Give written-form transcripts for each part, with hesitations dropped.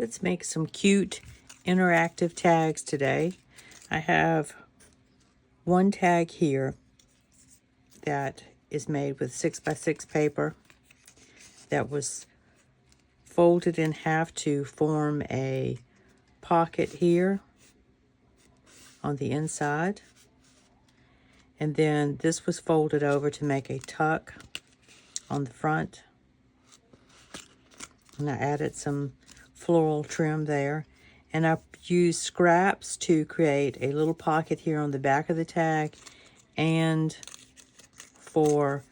Let's make some cute interactive tags today. I have one tag here that is made with 6x6 paper that was folded in half to form a pocket here on the inside. And then this was folded over to make a tuck on the front. And I added some floral trim there. And I used scraps to create a little pocket here on the back of the tag and for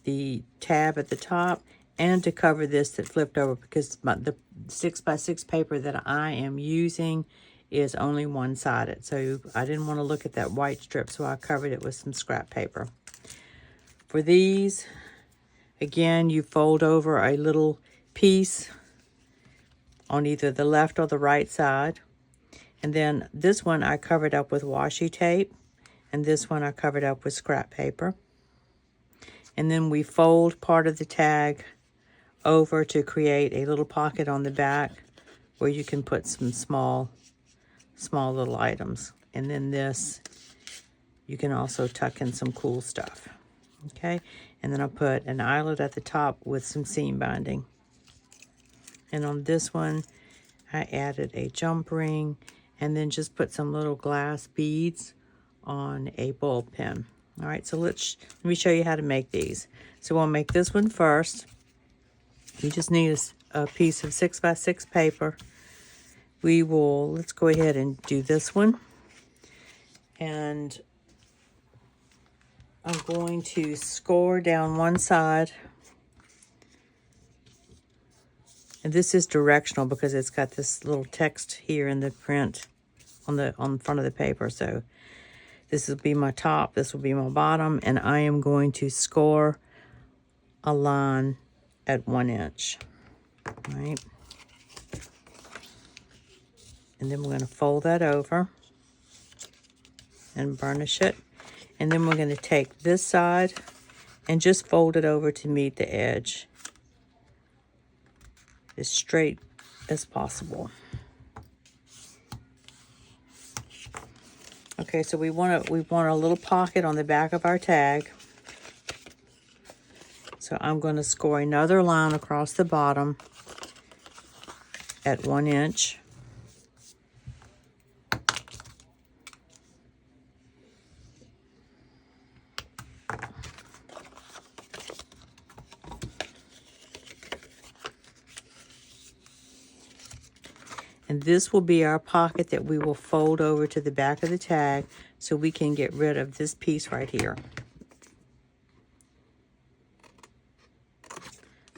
the tab at the top, and to cover this that flipped over, because the 6x6 paper that I am using is only one-sided. So I didn't want to look at that white strip, so I covered it with some scrap paper. For these, again, you fold over a little piece on either the left or the right side. And then this one I covered up with washi tape, and this one I covered up with scrap paper. And then we fold part of the tag over to create a little pocket on the back where you can put some small little items. And then this, you can also tuck in some cool stuff. Okay, and then I'll put an eyelet at the top with some seam binding. And on this one, I added a jump ring and then just put some little glass beads on a ball pin. All right, so let me show you how to make these. So we'll make this one first. You just need a piece of 6x6 paper. Let's go ahead and do this one. And I'm going to score down one side. And this is directional because it's got this little text here in the print on the front of the paper. So this will be my top, this will be my bottom, and I am going to score a line at 1 inch. All right. And then we're going to fold that over and burnish it. And then we're going to take this side and just fold it over to meet the edge as straight as possible. Okay, so we want a little pocket on the back of our tag. So I'm going to score another line across the bottom at 1 inch. And this will be our pocket that we will fold over to the back of the tag so we can get rid of this piece right here.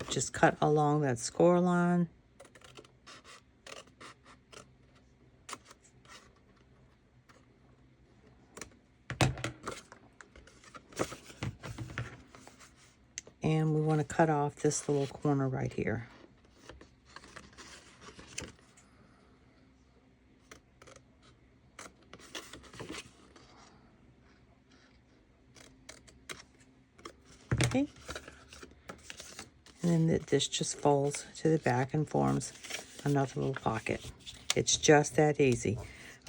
Just cut along that score line. And we want to cut off this little corner right here. Okay. And then this just folds to the back and forms another little pocket. It's just that easy.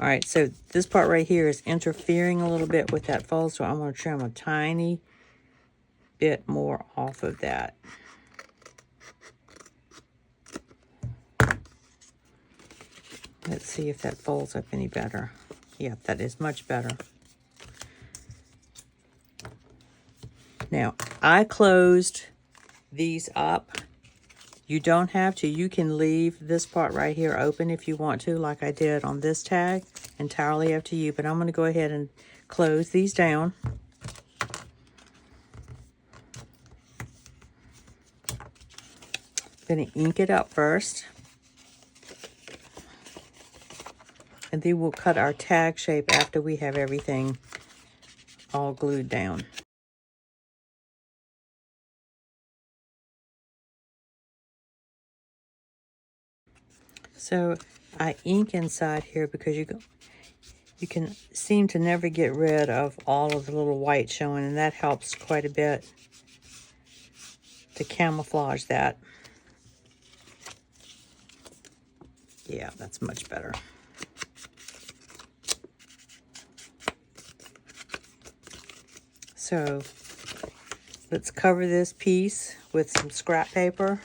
All right, so this part right here is interfering a little bit with that fold, so I'm going to trim a tiny bit more off of that. Let's see if that folds up any better. Yeah, that is much better. Now, I closed these up. You don't have to. You can leave this part right here open if you want to, like I did on this tag. Entirely up to you, but I'm going to go ahead and close these down. I'm going to ink it up first. And then we'll cut our tag shape after we have everything all glued down. So I ink inside here because you can seem to never get rid of all of the little white showing, and that helps quite a bit to camouflage that. Yeah, that's much better. So let's cover this piece with some scrap paper.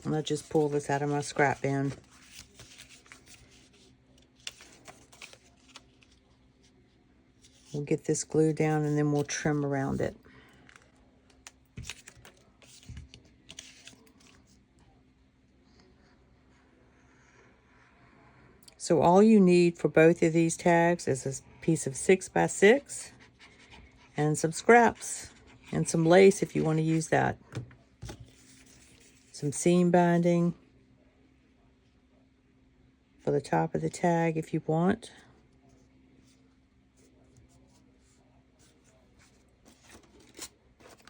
And I'll just pull this out of my scrap bin. We'll get this glue down and then we'll trim around it. So all you need for both of these tags is a piece of 6x6 and some scraps and some lace if you want to use that. Some seam binding for the top of the tag if you want.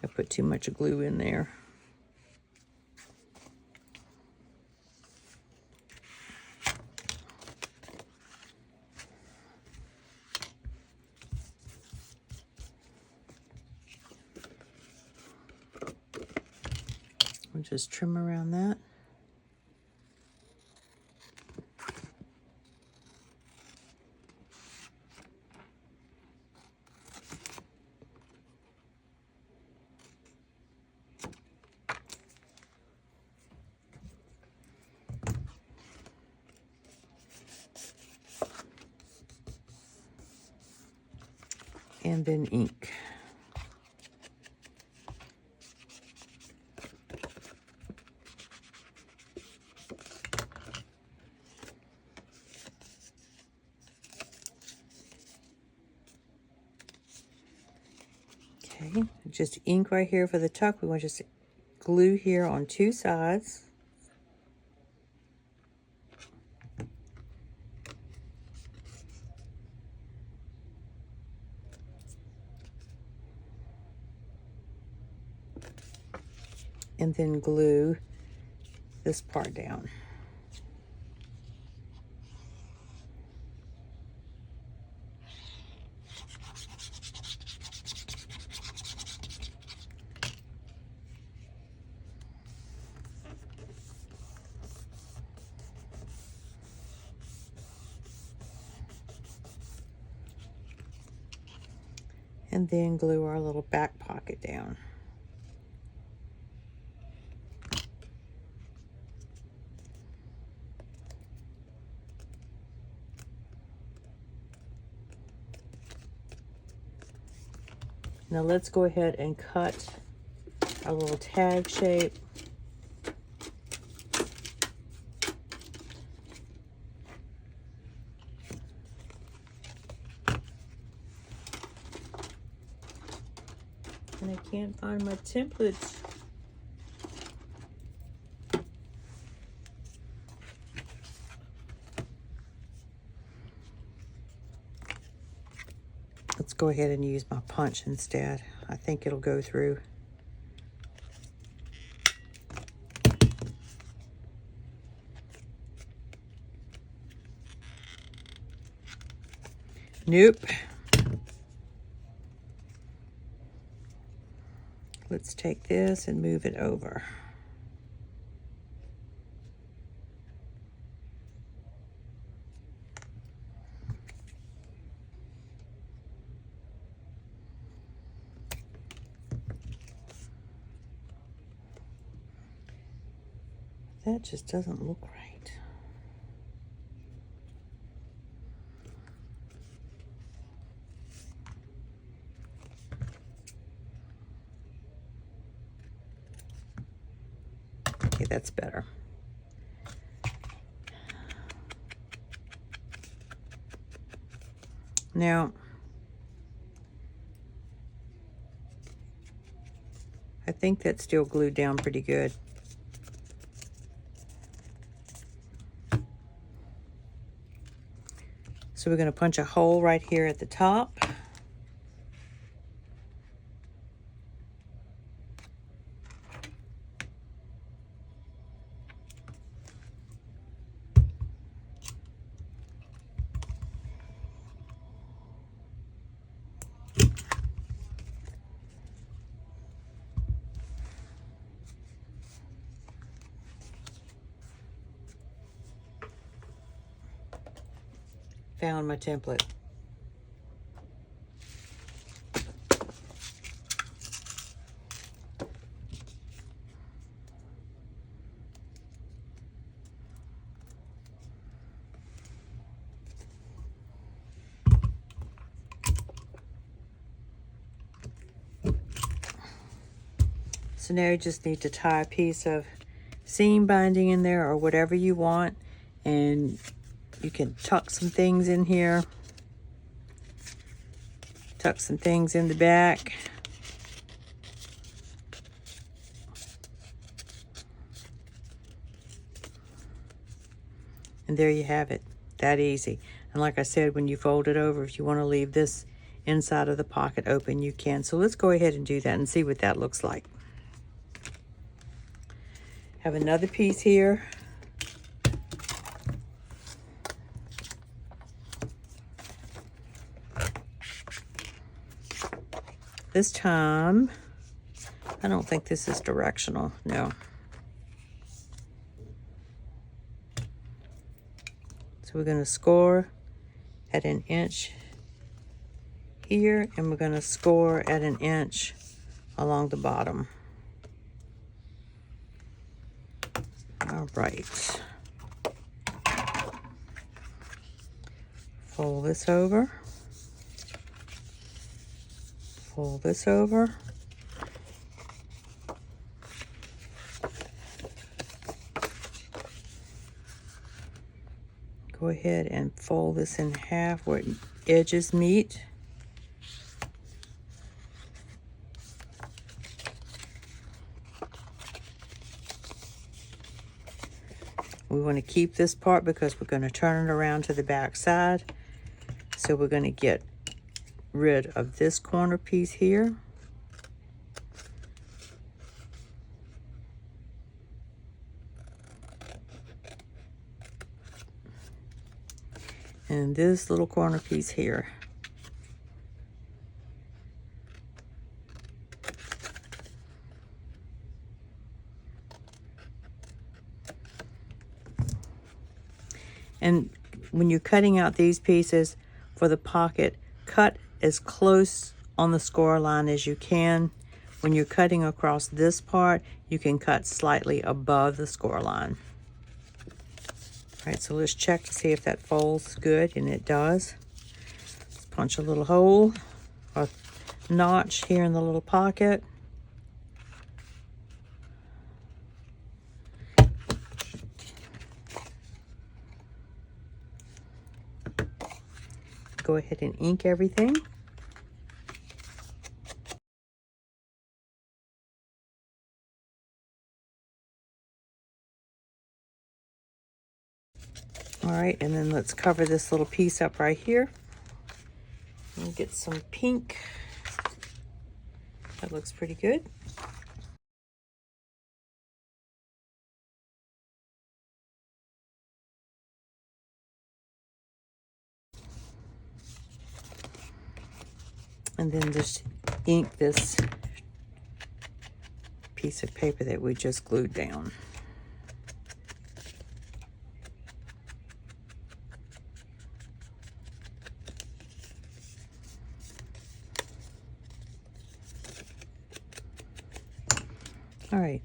I put too much glue in there. We'll just trim around that. And then ink. Okay, just ink right here for the tuck. We want to just glue here on 2 sides. And then glue this part down. And then glue our little back pocket down. Now let's go ahead and cut a little tag shape. And I can't find my template. Let's go ahead and use my punch instead. I think it'll go through. Nope. Let's take this and move it over. That just doesn't look right. Okay, that's better. Now, I think that's still glued down pretty good. So we're going to punch a hole right here at the top. found my template. So now you just need to tie a piece of seam binding in there or whatever you want, and you can tuck some things in here, tuck some things in the back. And there you have it, that easy. And like I said, when you fold it over, if you want to leave this inside of the pocket open, you can. So let's go ahead and do that and see what that looks like. Have another piece here. This time, I don't think this is directional, no. So we're going to score at 1 inch here, and we're going to score at 1 inch along the bottom. All right. Fold this over. Fold this over. Go ahead and fold this in half where edges meet. We want to keep this part because we're going to turn it around to the back side. So we're going to get rid of this corner piece here. And this little corner piece here. And when you're cutting out these pieces for the pocket, cut as close on the score line as you can. When you're cutting across this part, you can cut slightly above the score line. All right, so let's check to see if that folds good, and it does. Let's punch a little hole or notch here in the little pocket. Go ahead and ink everything. All right, and then let's cover this little piece up right here. And get some pink. That looks pretty good. And then just ink this piece of paper that we just glued down. All right,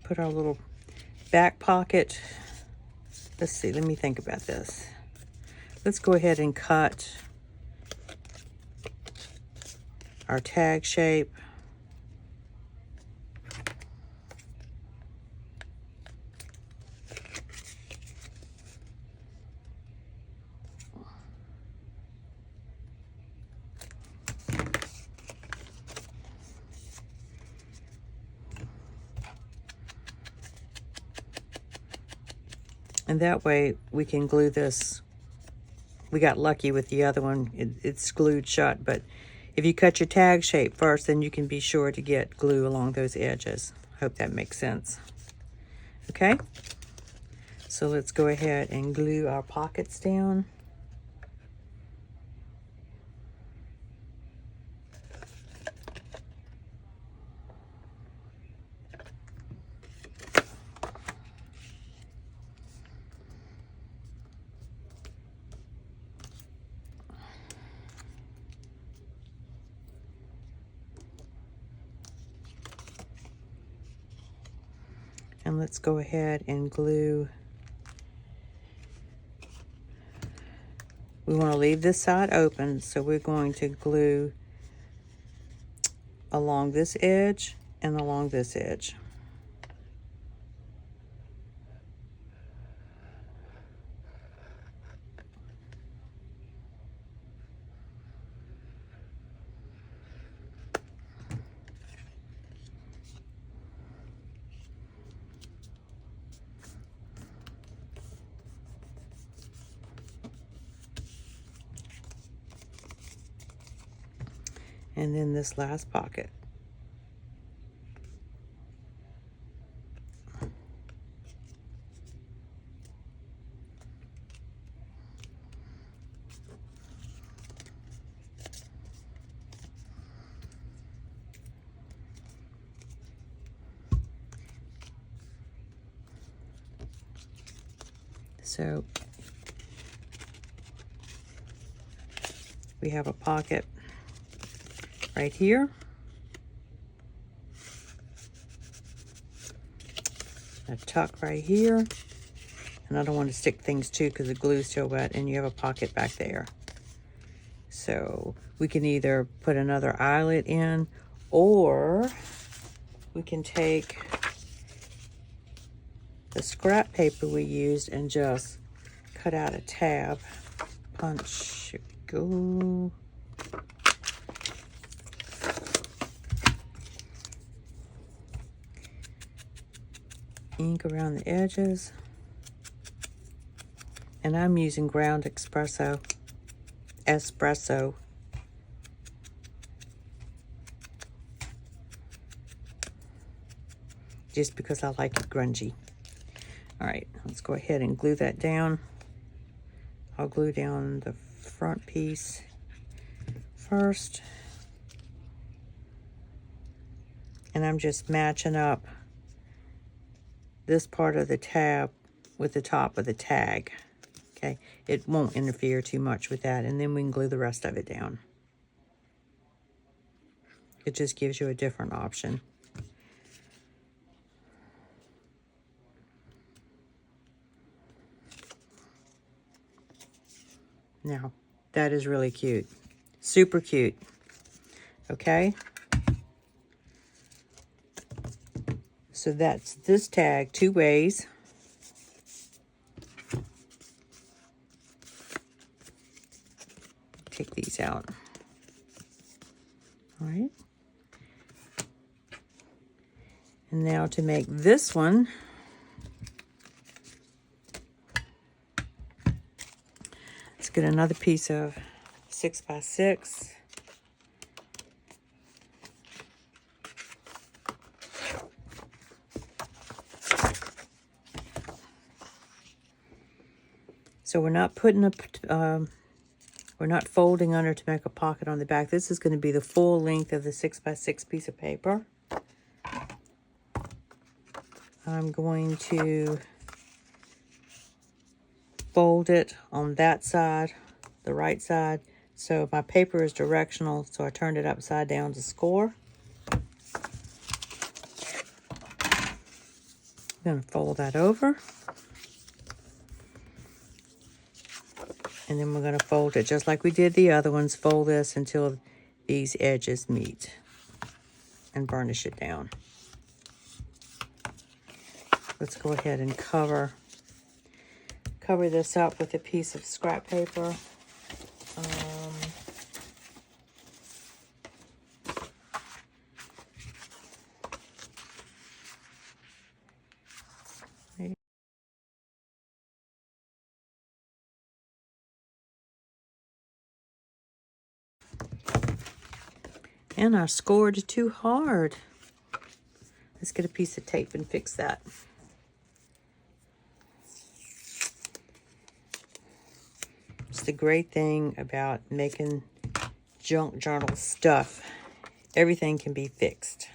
put our little back pocket. Let's see, let me think about this. Let's go ahead and cut our tag shape. And that way we can glue this. We got lucky with the other one. It's glued shut, but if you cut your tag shape first, then you can be sure to get glue along those edges. Hope that makes sense. Okay, so let's go ahead and glue our pockets down. And let's go ahead and glue. We want to leave this side open, so we're going to glue along this edge and along this edge. And then this last pocket. So we have a pocket right here, a tuck right here, and I don't want to stick things too because the glue's still wet, and you have a pocket back there. So we can either put another eyelet in, or we can take the scrap paper we used and just cut out a tab. Punch. Here we go. Ink around the edges. And I'm using ground espresso. Just because I like it grungy. All right, let's go ahead and glue that down. I'll glue down the front piece first. And I'm just matching up this part of the tab with the top of the tag. Okay, it won't interfere too much with that, and then we can glue the rest of it down. It just gives you a different option. Now, that is really cute. Super cute. Okay? So that's this tag 2 ways. Take these out. All right. And now to make this one, let's get another piece of 6x6. So we're not putting we're not folding under to make a pocket on the back. This is going to be the full length of the 6x6 piece of paper. I'm going to fold it on that side, the right side. So my paper is directional, so I turned it upside down to score. I'm going to fold that over. And then we're going to fold it just like we did the other ones. Fold this until these edges meet and burnish it down. Let's go ahead and cover this up with a piece of scrap paper. And I scored too hard. Let's get a piece of tape and fix that. It's the great thing about making junk journal stuff. Everything can be fixed.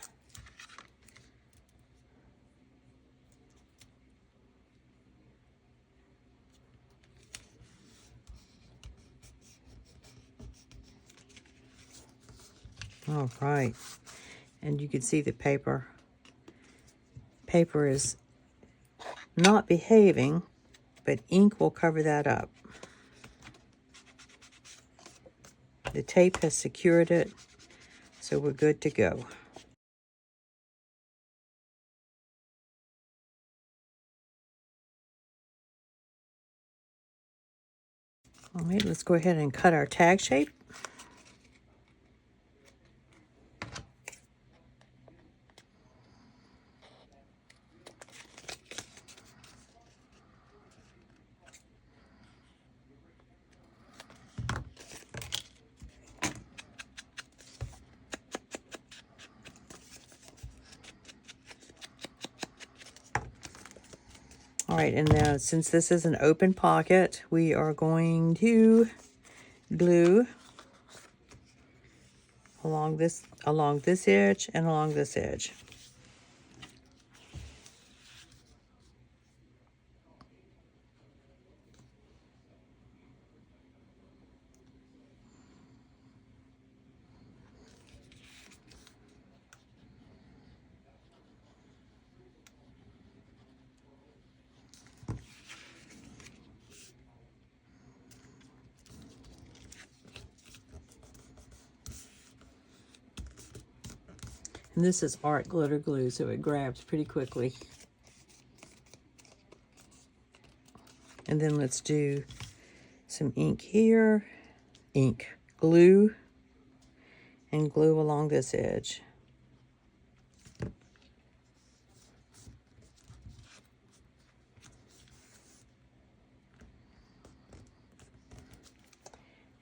All right. And you can see the paper. Paper is not behaving, but ink will cover that up. The tape has secured it, so we're good to go. All right, let's go ahead and cut our tag shape. All right, and now since this is an open pocket, we are going to glue along this edge and along this edge. And this is art glitter glue, so it grabs pretty quickly. And then let's do some ink here, glue, and glue along this edge.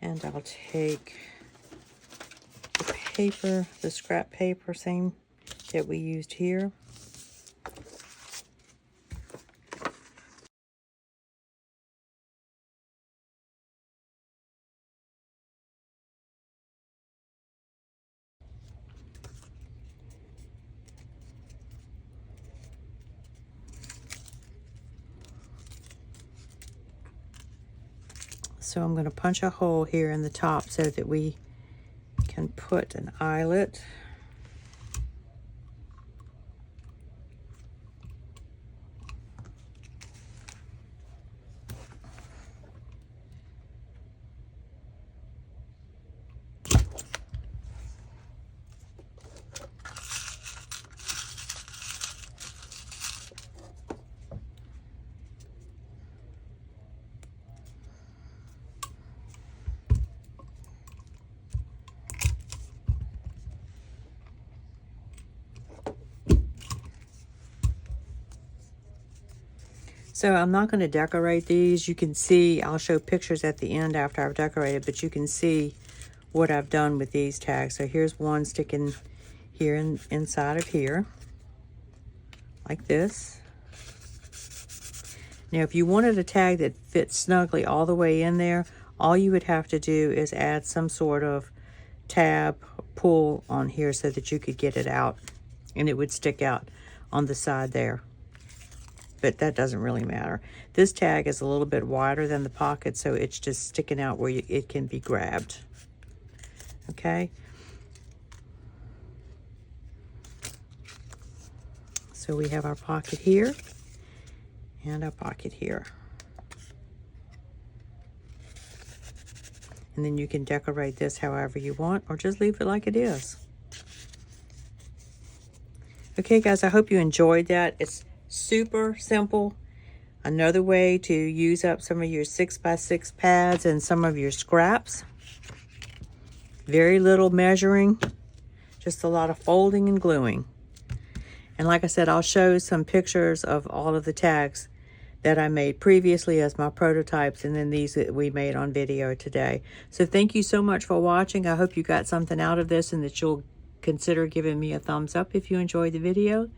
And I'll take the paper, the scrap paper, same that we used here. So I'm going to punch a hole here in the top so that we can put an eyelet. So I'm not going to decorate these. You can see, I'll show pictures at the end after I've decorated, but you can see what I've done with these tags. So here's one sticking here inside of here, like this. Now, if you wanted a tag that fits snugly all the way in there, all you would have to do is add some sort of tab pull on here so that you could get it out, and it would stick out on the side there. But that doesn't really matter. This tag is a little bit wider than the pocket, so it's just sticking out where it can be grabbed. Okay? So we have our pocket here and our pocket here. And then you can decorate this however you want, or just leave it like it is. Okay, guys, I hope you enjoyed that. It's super simple. Another way to use up some of your 6x6 pads and some of your scraps. Very little measuring, just a lot of folding and gluing. And like I said, I'll show some pictures of all of the tags that I made previously as my prototypes, and then these that we made on video today. So thank you so much for watching. I hope you got something out of this and that you'll consider giving me a thumbs up if you enjoyed the video.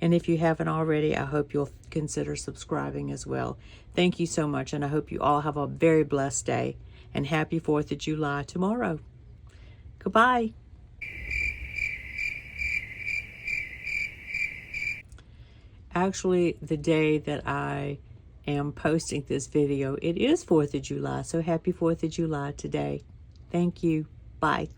And if you haven't already, I hope you'll consider subscribing as well. Thank you so much, and I hope you all have a very blessed day. And happy 4th of July tomorrow. Goodbye. Actually, the day that I am posting this video, it is 4th of July. So happy 4th of July today. Thank you. Bye.